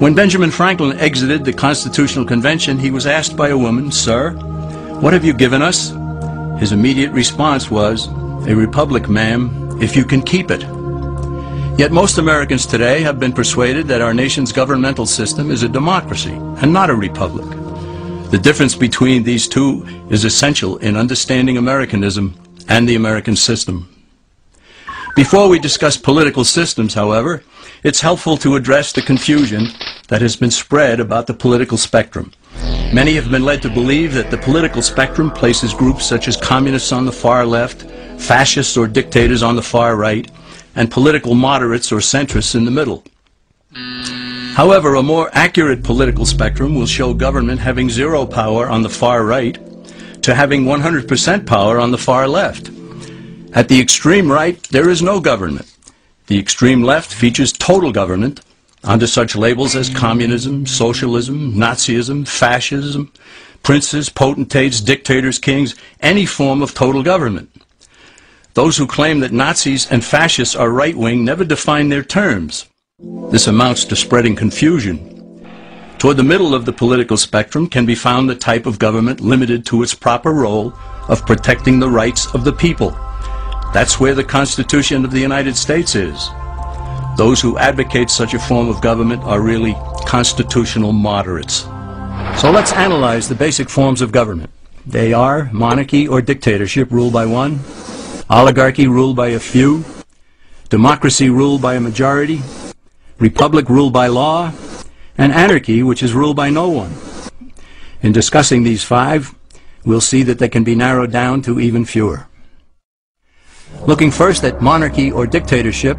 When Benjamin Franklin exited the Constitutional Convention, he was asked by a woman, "Sir, what have you given us?" His immediate response was, "A republic, ma'am, if you can keep it." Yet most Americans today have been persuaded that our nation's governmental system is a democracy and not a republic. The difference between these two is essential in understanding Americanism and the American system. Before we discuss political systems, however, it's helpful to address the confusion that has been spread about the political spectrum. Many have been led to believe that the political spectrum places groups such as communists on the far left, fascists or dictators on the far right, and political moderates or centrists in the middle. However, a more accurate political spectrum will show government having zero power on the far right to having 100% power on the far left. At the extreme right, there is no government. The extreme left features total government under such labels as communism, socialism, Nazism, fascism, princes, potentates, dictators, kings, any form of total government. Those who claim that Nazis and fascists are right-wing never define their terms. This amounts to spreading confusion. Toward the middle of the political spectrum can be found the type of government limited to its proper role of protecting the rights of the people. That's where the Constitution of the United States is. Those who advocate such a form of government are really constitutional moderates. So let's analyze the basic forms of government. They are monarchy or dictatorship ruled by one, oligarchy ruled by a few, democracy ruled by a majority, republic ruled by law, and anarchy, which is ruled by no one. In discussing these five, we'll see that they can be narrowed down to even fewer. Looking first at monarchy or dictatorship,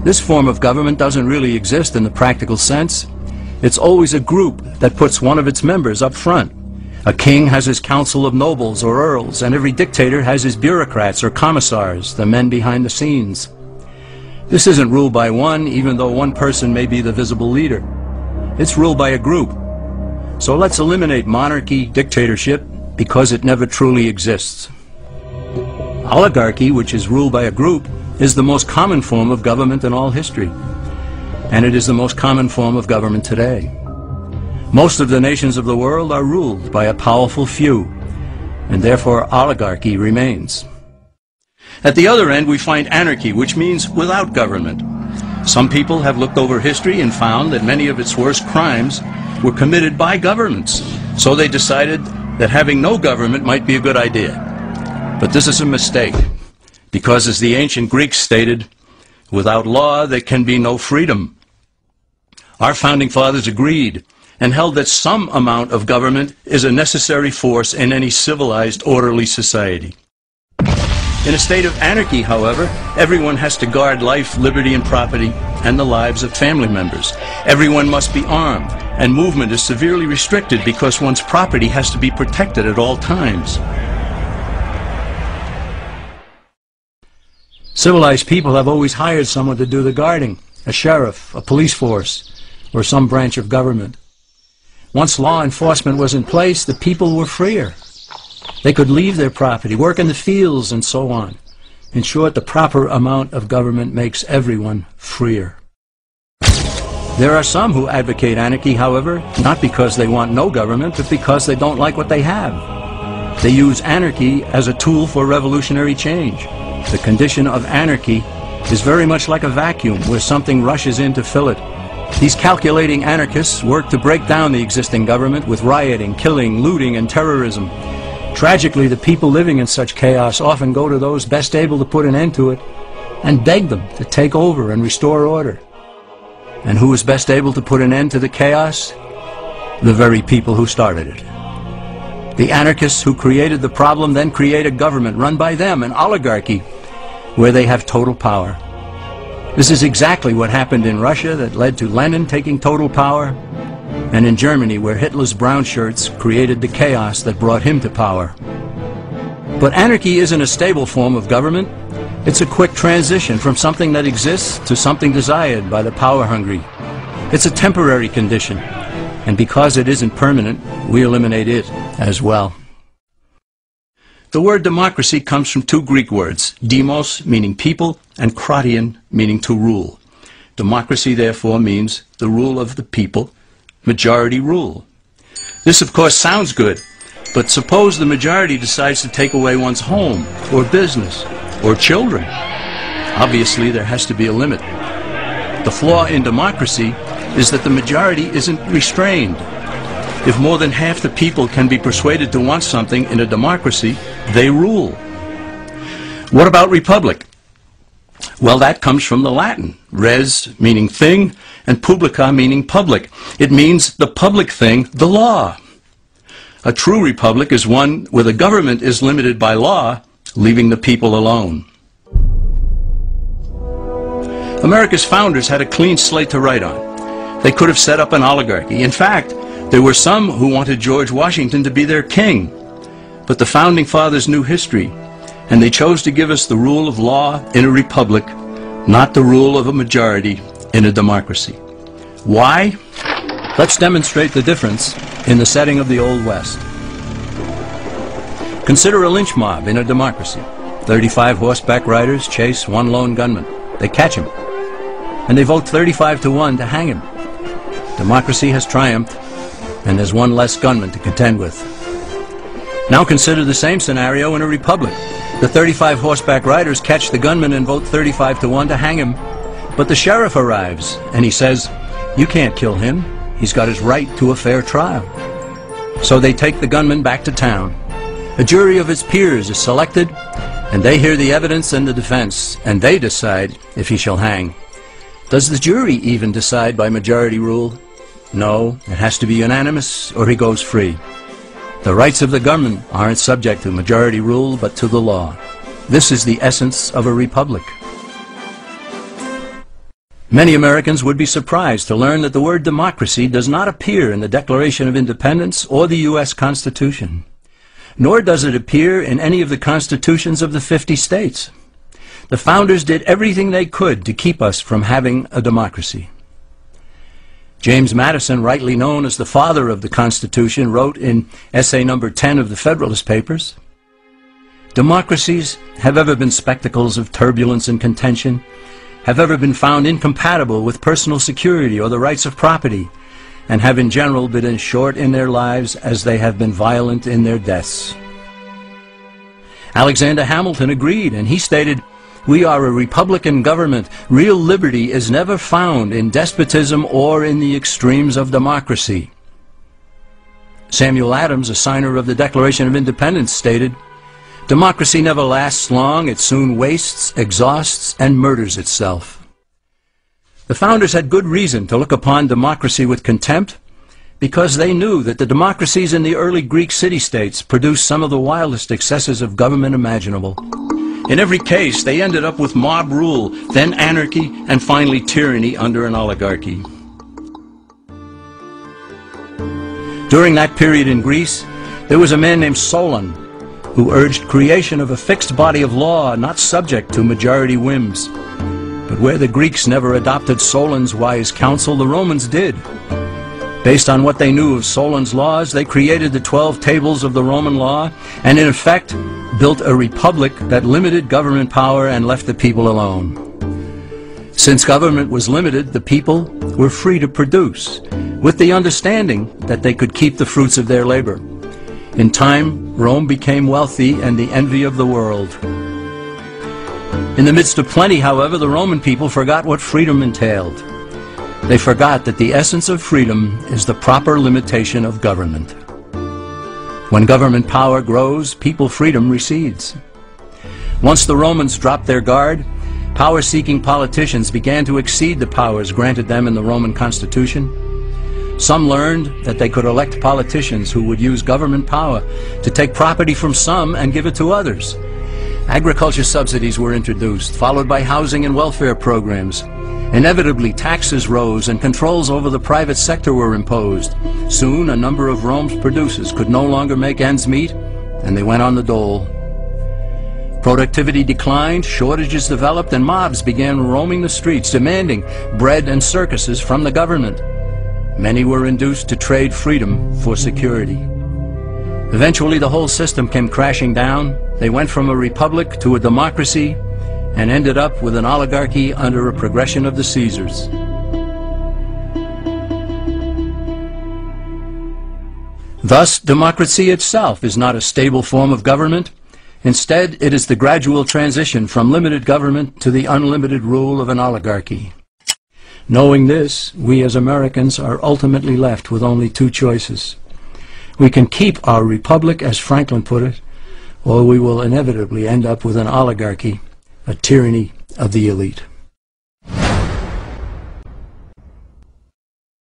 this form of government doesn't really exist in the practical sense. It's always a group that puts one of its members up front. A king has his council of nobles or earls, and every dictator has his bureaucrats or commissars, the men behind the scenes. This isn't ruled by one, even though one person may be the visible leader. It's ruled by a group. So let's eliminate monarchy, dictatorship, because it never truly exists. Oligarchy, which is ruled by a group, is the most common form of government in all history. And it is the most common form of government today. Most of the nations of the world are ruled by a powerful few, and therefore oligarchy remains. At the other end, we find anarchy, which means without government. Some people have looked over history and found that many of its worst crimes were committed by governments. So they decided that having no government might be a good idea. But this is a mistake, because as the ancient Greeks stated, without law there can be no freedom. Our founding fathers agreed and held that some amount of government is a necessary force in any civilized, orderly society. In a state of anarchy, however, everyone has to guard life, liberty, and property, and the lives of family members. Everyone must be armed, and movement is severely restricted because one's property has to be protected at all times. Civilized people have always hired someone to do the guarding, a sheriff, a police force, or some branch of government. Once law enforcement was in place, the people were freer. They could leave their property, work in the fields, and so on. In short, the proper amount of government makes everyone freer. There are some who advocate anarchy, however, not because they want no government, but because they don't like what they have. They use anarchy as a tool for revolutionary change. The condition of anarchy is very much like a vacuum where something rushes in to fill it. These calculating anarchists work to break down the existing government with rioting, killing, looting, and terrorism. Tragically, the people living in such chaos often go to those best able to put an end to it and beg them to take over and restore order. And who is best able to put an end to the chaos? The very people who started it. The anarchists who created the problem then create a government run by them, an oligarchy, where they have total power. This is exactly what happened in Russia that led to Lenin taking total power, and in Germany where Hitler's brown shirts created the chaos that brought him to power. But anarchy isn't a stable form of government. It's a quick transition from something that exists to something desired by the power-hungry. It's a temporary condition, and because it isn't permanent, we eliminate it as well. The word democracy comes from two Greek words, demos, meaning people, and kratein, meaning to rule. Democracy, therefore, means the rule of the people, majority rule. This, of course, sounds good, but suppose the majority decides to take away one's home, or business, or children. Obviously, there has to be a limit. The flaw in democracy is that the majority isn't restrained. If more than half the people can be persuaded to want something in a democracy, they rule. What about republic? Well, that comes from the Latin, res meaning thing, and publica meaning public. It means the public thing, the law. A true republic is one where the government is limited by law, leaving the people alone. America's founders had a clean slate to write on. They could have set up an oligarchy. In fact, there were some who wanted George Washington to be their king. But the founding fathers knew history, and they chose to give us the rule of law in a republic, not the rule of a majority in a democracy. Why? Let's demonstrate the difference in the setting of the Old West. Consider a lynch mob in a democracy. 35 horseback riders chase one lone gunman. They catch him, and they vote 35-1 to hang him. Democracy has triumphed, and there's one less gunman to contend with. Now consider the same scenario in a republic. The 35 horseback riders catch the gunman and vote 35-1 to hang him, but the sheriff arrives, and he says, "You can't kill him. He's got his right to a fair trial." So they take the gunman back to town. A jury of his peers is selected, and they hear the evidence and the defense, and they decide if he shall hang. Does the jury even decide by majority rule? No, it has to be unanimous or he goes free. The rights of the government aren't subject to majority rule, but to the law. This is the essence of a republic. Many Americans would be surprised to learn that the word democracy does not appear in the Declaration of Independence or the U.S. Constitution, nor does it appear in any of the constitutions of the 50 states. The founders did everything they could to keep us from having a democracy. James Madison, rightly known as the father of the Constitution, wrote in essay number 10 of the Federalist Papers, "Democracies have ever been spectacles of turbulence and contention, have ever been found incompatible with personal security or the rights of property, and have in general been as short in their lives as they have been violent in their deaths." Alexander Hamilton agreed, and he stated, "We are a republican government. Real liberty is never found in despotism or in the extremes of democracy." Samuel Adams, a signer of the Declaration of Independence, stated, "Democracy never lasts long. It soon wastes, exhausts, and murders itself." The founders had good reason to look upon democracy with contempt, because they knew that the democracies in the early Greek city-states produced some of the wildest excesses of government imaginable. In every case, they ended up with mob rule, then anarchy, and finally tyranny under an oligarchy. During that period in Greece, there was a man named Solon, who urged creation of a fixed body of law not subject to majority whims. But where the Greeks never adopted Solon's wise counsel, the Romans did. Based on what they knew of Solon's laws, they created the 12 tables of the Roman law, and in effect built a republic that limited government power and left the people alone. Since government was limited, the people were free to produce, with the understanding that they could keep the fruits of their labor. In time, Rome became wealthy and the envy of the world. In the midst of plenty, however, the Roman people forgot what freedom entailed. They forgot that the essence of freedom is the proper limitation of government. When government power grows, people freedom recedes. Once the Romans dropped their guard, power-seeking politicians began to exceed the powers granted them in the Roman Constitution. Some learned that they could elect politicians who would use government power to take property from some and give it to others. Agriculture subsidies were introduced, followed by housing and welfare programs. Inevitably, taxes rose and controls over the private sector were imposed. Soon, a number of Rome's producers could no longer make ends meet, and they went on the dole. Productivity declined, shortages developed, and mobs began roaming the streets, demanding bread and circuses from the government. Many were induced to trade freedom for security. Eventually, the whole system came crashing down. They went from a republic to a democracy, and ended up with an oligarchy under a progression of the Caesars. Thus, democracy itself is not a stable form of government. Instead, it is the gradual transition from limited government to the unlimited rule of an oligarchy. Knowing this, we as Americans are ultimately left with only two choices. We can keep our republic, as Franklin put it, or we will inevitably end up with an oligarchy, a tyranny of the elite.